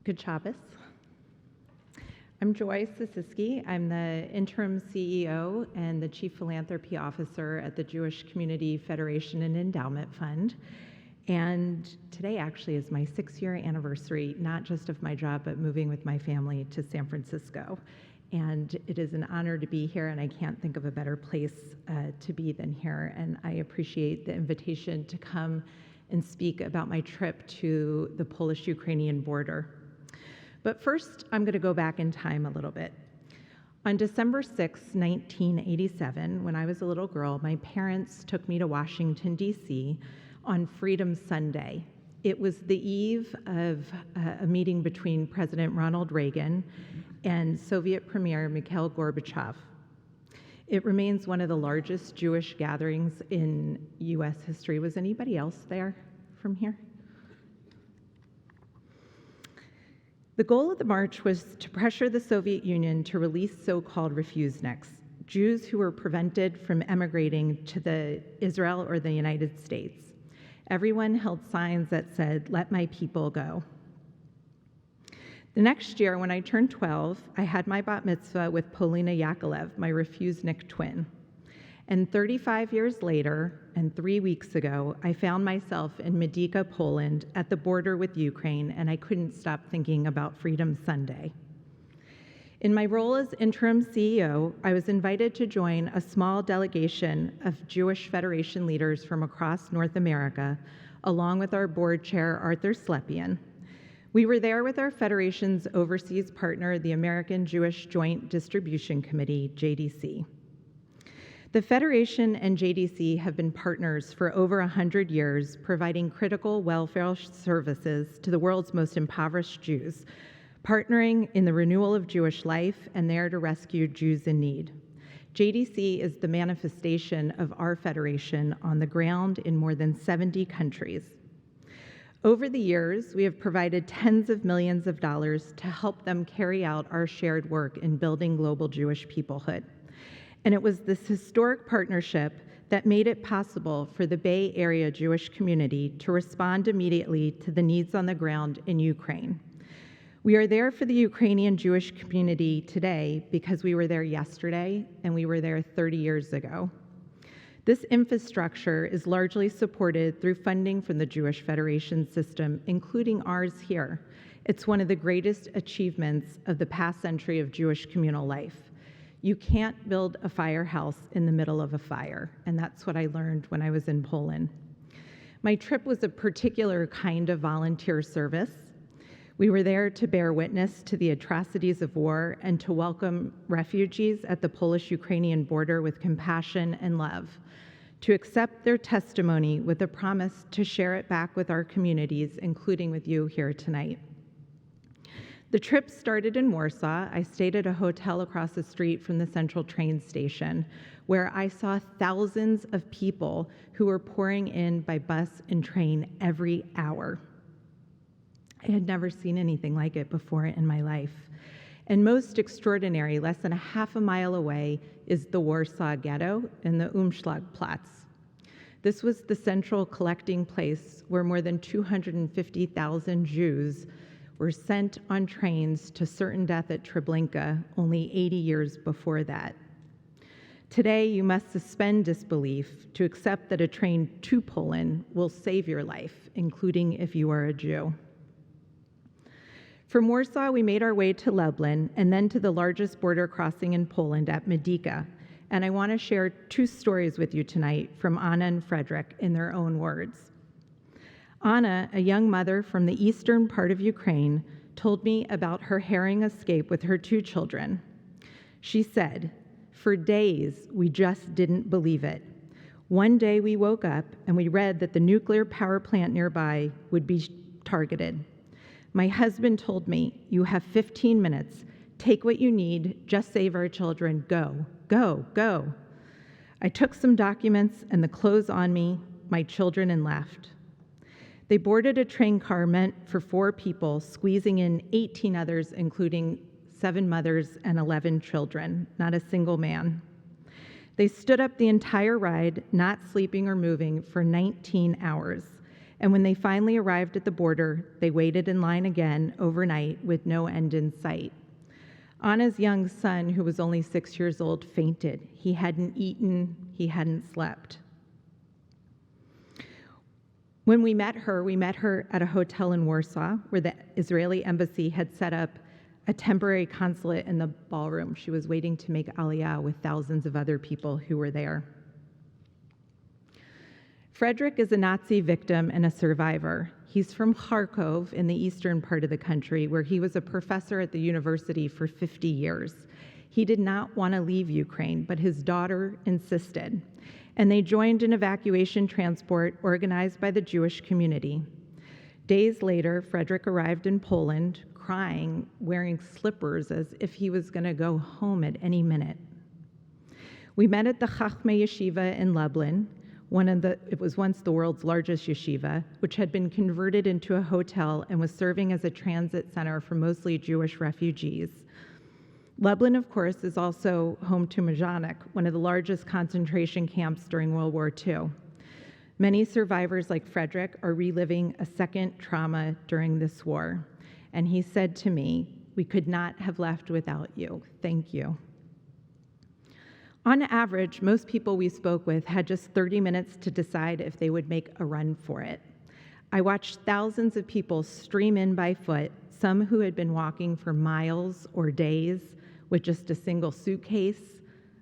Good Shabbos. I'm Joy Sisisky. I'm the interim CEO and the Chief Philanthropy Officer at the Jewish Community Federation and Endowment Fund. And today actually is my 6-year anniversary, not just of my job, but moving with my family to San Francisco. And it is an honor to be here, and I can't think of a better place to be than here. And I appreciate the invitation to come and speak about my trip to the Polish-Ukrainian border. But first, I'm going to go back in time a little bit. On December 6, 1987, when I was a little girl, my parents took me to Washington, D.C. on Freedom Sunday. It was the eve of a meeting between President Ronald Reagan and Soviet Premier Mikhail Gorbachev. It remains one of the largest Jewish gatherings in U.S. history. Was anybody else there from here? The goal of the march was to pressure the Soviet Union to release so-called refuseniks, Jews who were prevented from emigrating to Israel or the United States. Everyone held signs that said, "Let my people go." The next year, when I turned 12, I had my bat mitzvah with Polina Yakolev, my refusenik twin. And 35 years later, and 3 weeks ago, I found myself in Medyka, Poland, at the border with Ukraine, and I couldn't stop thinking about Freedom Sunday. In my role as interim CEO, I was invited to join a small delegation of Jewish Federation leaders from across North America, along with our board chair, Arthur Slepian. We were there with our Federation's overseas partner, the American Jewish Joint Distribution Committee, JDC. The Federation and JDC have been partners for over 100 years, providing critical welfare services to the world's most impoverished Jews, partnering in the renewal of Jewish life and there to rescue Jews in need. JDC is the manifestation of our Federation on the ground in more than 70 countries. Over the years, we have provided tens of millions of dollars to help them carry out our shared work in building global Jewish peoplehood. And it was this historic partnership that made it possible for the Bay Area Jewish community to respond immediately to the needs on the ground in Ukraine. We are there for the Ukrainian Jewish community today because we were there yesterday and we were there 30 years ago. This infrastructure is largely supported through funding from the Jewish Federation system, including ours here. It's one of the greatest achievements of the past century of Jewish communal life. You can't build a firehouse in the middle of a fire, and that's what I learned when I was in Poland. My trip was a particular kind of volunteer service. We were there to bear witness to the atrocities of war and to welcome refugees at the Polish-Ukrainian border with compassion and love, to accept their testimony with a promise to share it back with our communities, including with you here tonight. The trip started in Warsaw. I stayed at a hotel across the street from the central train station, where I saw thousands of people who were pouring in by bus and train every hour. I had never seen anything like it before in my life. And most extraordinary, less than a half a mile away, is the Warsaw Ghetto and the Umschlagplatz. This was the central collecting place where more than 250,000 Jews were sent on trains to certain death at Treblinka only 80 years before that. Today, you must suspend disbelief to accept that a train to Poland will save your life, including if you are a Jew. From Warsaw, we made our way to Lublin and then to the largest border crossing in Poland at Medyka. And I want to share 2 stories with you tonight from Anna and Frederick in their own words. Anna, a young mother from the eastern part of Ukraine, told me about her herring escape with her 2 children. She said, "For days, we just didn't believe it. One day we woke up and we read that the nuclear power plant nearby would be targeted. My husband told me, 'You have 15 minutes. Take what you need. Just save our children. Go, go, go.' I took some documents and the clothes on me, my children, and left. They boarded a train car meant for 4 people, squeezing in 18 others, including 7 mothers and 11 children, not a single man. They stood up the entire ride, not sleeping or moving, for 19 hours. And when they finally arrived at the border, they waited in line again overnight with no end in sight. Anna's young son, who was only 6 years old, fainted. He hadn't eaten, he hadn't slept. When we met her at a hotel in Warsaw, where the Israeli embassy had set up a temporary consulate in the ballroom. She was waiting to make Aliyah with thousands of other people who were there. Frederick is a Nazi victim and a survivor. He's from Kharkov in the eastern part of the country, where he was a professor at the university for 50 years. He did not want to leave Ukraine, but his daughter insisted, and they joined an evacuation transport organized by the Jewish community. Days later, Frederick arrived in Poland, crying, wearing slippers as if he was going to go home at any minute. We met at the Chachmei Yeshiva in Lublin. It was once the world's largest yeshiva, which had been converted into a hotel and was serving as a transit center for mostly Jewish refugees. Lublin, of course, is also home to Majdanek, one of the largest concentration camps during World War II. Many survivors like Frederick are reliving a second trauma during this war. And he said to me, "We could not have left without you. Thank you." On average, most people we spoke with had just 30 minutes to decide if they would make a run for it. I watched thousands of people stream in by foot, some who had been walking for miles or days with just a single suitcase,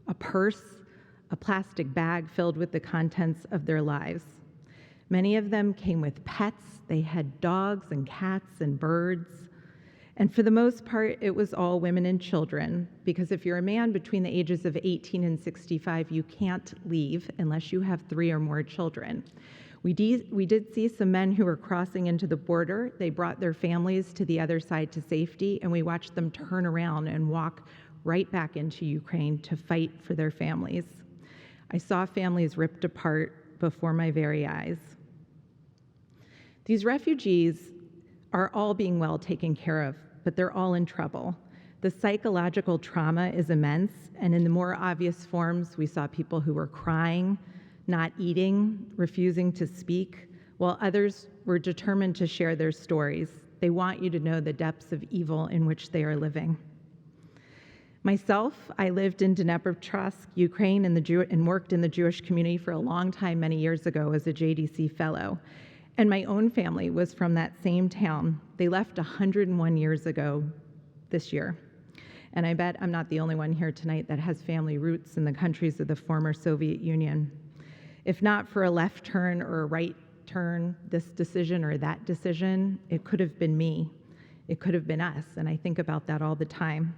a purse, a plastic bag filled with the contents of their lives. Many of them came with pets. They had dogs and cats and birds. And for the most part, it was all women and children, because if you're a man between the ages of 18 and 65, you can't leave unless you have 3 or more children. We did see some men who were crossing into the border. They brought their families to the other side to safety, and we watched them turn around and walk right back into Ukraine to fight for their families. I saw families ripped apart before my very eyes. These refugees are all being well taken care of, but they're all in trouble. The psychological trauma is immense, and in the more obvious forms, we saw people who were crying, not eating, refusing to speak, while others were determined to share their stories. They want you to know the depths of evil in which they are living. Myself, I lived in Dnepropetrovsk, Ukraine, and worked in the Jewish community for a long time many years ago as a JDC fellow. And my own family was from that same town. They left 101 years ago this year. And I bet I'm not the only one here tonight that has family roots in the countries of the former Soviet Union. If not for a left turn or a right turn, this decision or that decision, it could have been me. It could have been us, and I think about that all the time.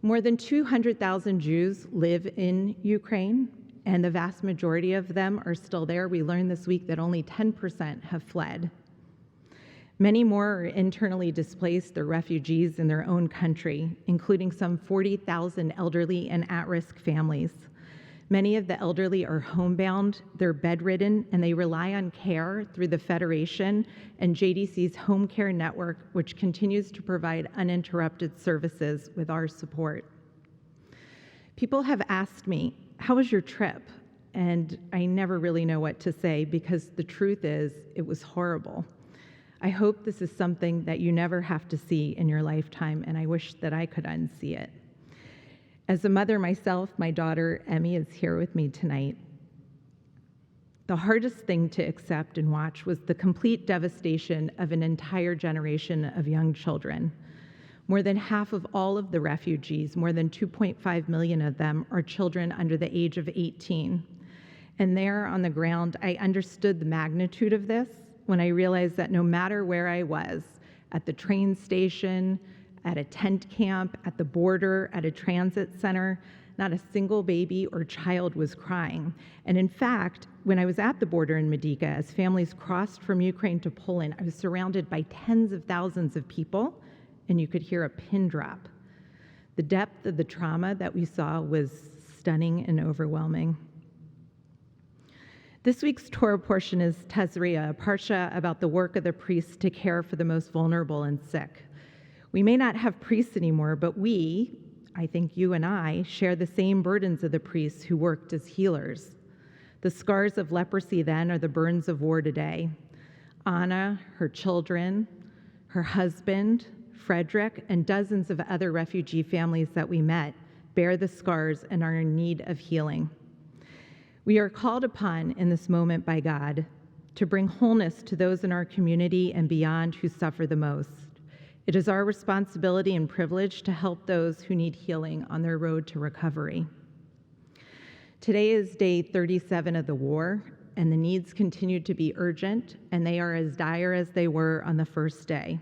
More than 200,000 Jews live in Ukraine, and the vast majority of them are still there. We learned this week that only 10% have fled. Many more are internally displaced. They're refugees in their own country, including some 40,000 elderly and at-risk families. Many of the elderly are homebound, they're bedridden, and they rely on care through the Federation and JDC's home care network, which continues to provide uninterrupted services with our support. People have asked me, "How was your trip?" And I never really know what to say, because the truth is, it was horrible. I hope this is something that you never have to see in your lifetime, and I wish that I could unsee it. As a mother myself, my daughter, Emmy, is here with me tonight. The hardest thing to accept and watch was the complete devastation of an entire generation of young children. More than half of all of the refugees, more than 2.5 million of them, are children under the age of 18. And there on the ground, I understood the magnitude of this when I realized that no matter where I was, at the train station, at a tent camp, at the border, at a transit center, not a single baby or child was crying. And in fact, when I was at the border in Medyka, as families crossed from Ukraine to Poland, I was surrounded by tens of thousands of people, and you could hear a pin drop. The depth of the trauma that we saw was stunning and overwhelming. This week's Torah portion is Tazria, a parsha about the work of the priests to care for the most vulnerable and sick. We may not have priests anymore, but we, I think you and I, share the same burdens of the priests who worked as healers. The scars of leprosy then are the burns of war today. Anna, her children, her husband, Frederick, and dozens of other refugee families that we met bear the scars and are in need of healing. We are called upon in this moment by God to bring wholeness to those in our community and beyond who suffer the most. It is our responsibility and privilege to help those who need healing on their road to recovery. Today is day 37 of the war, and the needs continue to be urgent, and they are as dire as they were on the first day.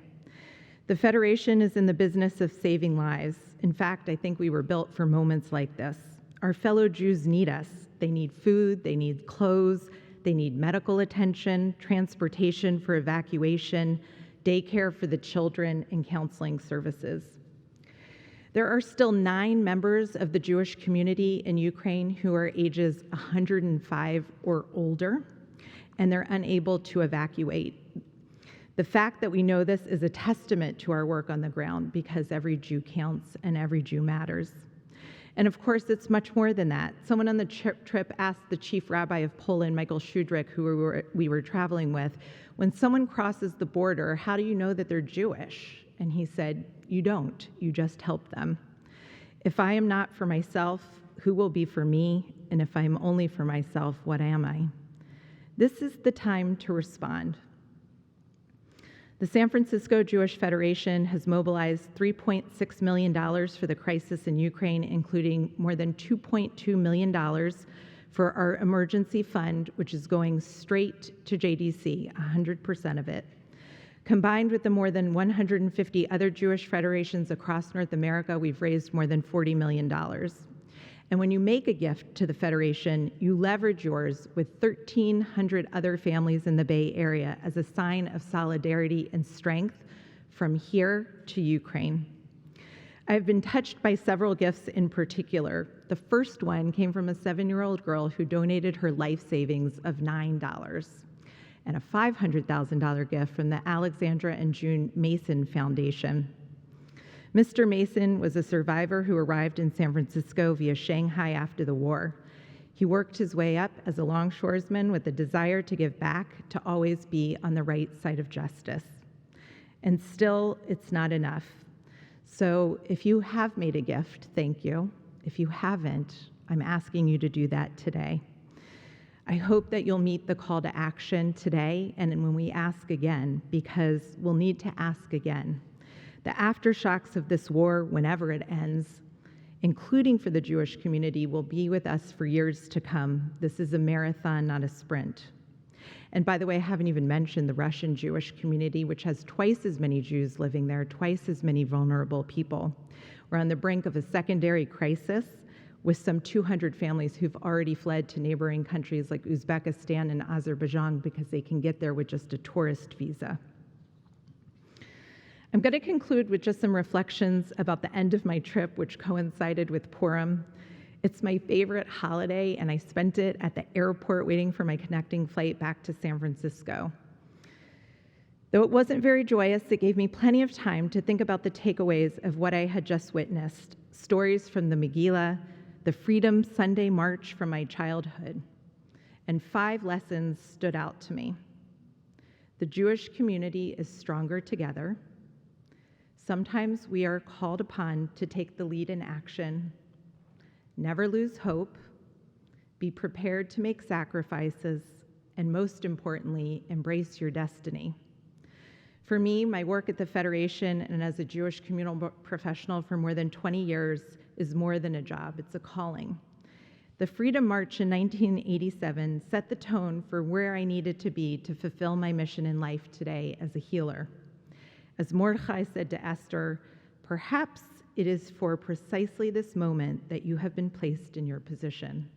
The Federation is in the business of saving lives. In fact, I think we were built for moments like this. Our fellow Jews need us. They need food, they need clothes, they need medical attention, transportation for evacuation, daycare for the children, and counseling services. There are still 9 members of the Jewish community in Ukraine who are ages 105 or older, and they're unable to evacuate. The fact that we know this is a testament to our work on the ground, because every Jew counts and every Jew matters. And of course, it's much more than that. Someone on the trip asked the chief rabbi of Poland, Michael Shudrick, who we were traveling with, when someone crosses the border, how do you know that they're Jewish? And he said, you don't, you just help them. If I am not for myself, who will be for me? And if I'm only for myself, what am I? This is the time to respond. The San Francisco Jewish Federation has mobilized $3.6 million for the crisis in Ukraine, including more than $2.2 million for our emergency fund, which is going straight to JDC, 100% of it. Combined with the more than 150 other Jewish federations across North America, we've raised more than $40 million. And when you make a gift to the Federation, you leverage yours with 1,300 other families in the Bay Area as a sign of solidarity and strength from here to Ukraine. I've been touched by several gifts in particular. The first one came from a 7-year-old girl who donated her life savings of $9, and a $500,000 gift from the Alexandra and June Mason Foundation. Mr. Mason was a survivor who arrived in San Francisco via Shanghai after the war. He worked his way up as a longshoresman with a desire to give back, to always be on the right side of justice. And still, it's not enough. So if you have made a gift, thank you. If you haven't, I'm asking you to do that today. I hope that you'll meet the call to action today and when we ask again, because we'll need to ask again. The aftershocks of this war, whenever it ends, including for the Jewish community, will be with us for years to come. This is a marathon, not a sprint. And by the way, I haven't even mentioned the Russian Jewish community, which has twice as many Jews living there, twice as many vulnerable people. We're on the brink of a secondary crisis with some 200 families who've already fled to neighboring countries like Uzbekistan and Azerbaijan because they can get there with just a tourist visa. I'm going to conclude with just some reflections about the end of my trip, which coincided with Purim. It's my favorite holiday, and I spent it at the airport waiting for my connecting flight back to San Francisco. Though it wasn't very joyous, it gave me plenty of time to think about the takeaways of what I had just witnessed, stories from the Megillah, the Freedom Sunday March from my childhood, and 5 lessons stood out to me. The Jewish community is stronger together. Sometimes we are called upon to take the lead in action. Never lose hope. Be prepared to make sacrifices, and most importantly, embrace your destiny. For me, my work at the Federation and as a Jewish communal professional for more than 20 years is more than a job, it's a calling. The Freedom March in 1987 set the tone for where I needed to be to fulfill my mission in life today as a healer. As Mordechai said to Esther, perhaps it is for precisely this moment that you have been placed in your position.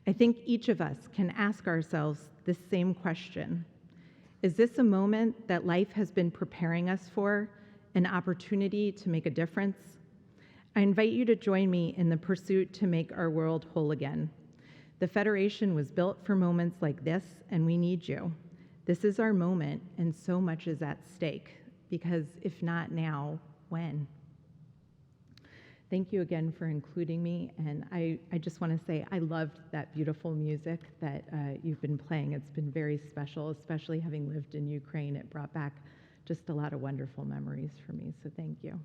I think each of us can ask ourselves this same question. Is this a moment that life has been preparing us for, an opportunity to make a difference? I invite you to join me in the pursuit to make our world whole again. The Federation was built for moments like this, and we need you. This is our moment, and so much is at stake, because if not now, when? Thank you again for including me, and I just want to say I loved that beautiful music that you've been playing. It's been very special, especially having lived in Ukraine. It brought back just a lot of wonderful memories for me, so thank you.